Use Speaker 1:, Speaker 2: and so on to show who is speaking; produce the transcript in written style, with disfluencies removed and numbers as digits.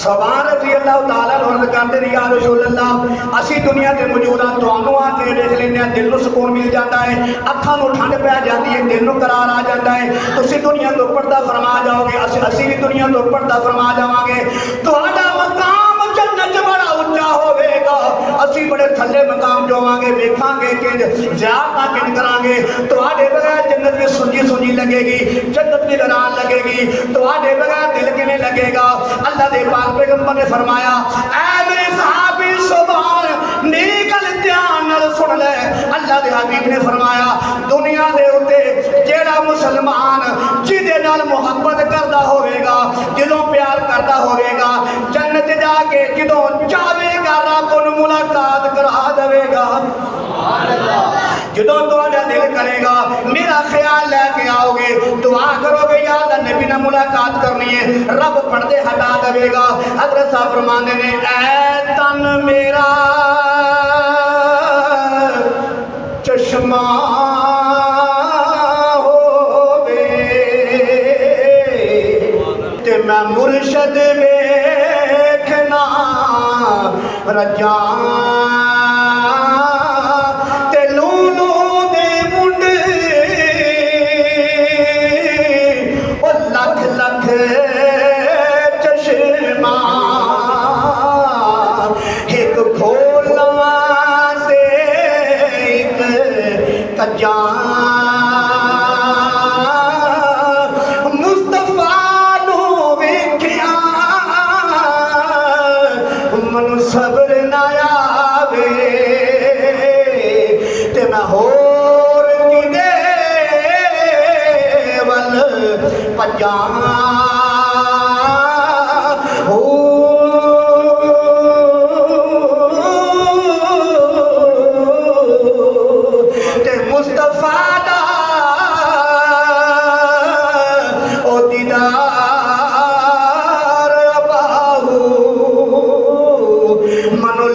Speaker 1: सवार रजी अल्लाह तआला अर्ज करते रही या रसूल अल्लाह असी दुनिया के मौजूद हाँ तुहानू आके देख लेने दिल को सुकून मिल जाता है अखां नूं ठंड पै जाती है दिल को करार आ जाता है तुसीं दुनिया तो पर्दा फरमा जाओगे असी भी दुनिया तो पर्दा फरमा जावांगे तुहाडा मकाम जन्नत बड़ा उच्चा होवेगा असी बड़े थल्ले मकाम जावांगे वेखांगे कि ज़ियारतां किन करांगे तुहाडे बगैर जन्नत भी सुंजी सुंजी लगेगी जन्नत भी वीरान लगेगी तुहाडे बगैर दिल किवें लगेगा अल्लाह दे पाक पैगंबर ने फरमाया ऐ मेरे सहाबी सुभान नीकल ध्यान नाल सुन ले अल्लाह दे हबीब ने फरमाया दुनिया दे उत्ते जेड़ा मुसलमान जिहदे नाल मुहब्बत करदा होवेगा दिलों प्यार करदा होवेगा जन्नत जाके जदों चाहेगा रब उन्हें मुलाकात करा देवेगा जदों तुहाडा दिल करेगा मेरा ख्याल लैके आओगे दुआ करोगे या अल्लाह नबी नाल मुलाकात करनी है रब पर्दे हटा देवेगा हजरत साहब फरमाते ने ऐ तन मेरा चश्मा ते मैं मुर्शद वेखना रजा ते लूलू दे मुंडे ओ लख लख चश्मा एक खोलवा से एक कजा सब्र ना आवे ते मैं होर किदे वल भज्जां हो ते मुस्तफा दा ओ दीदार मनो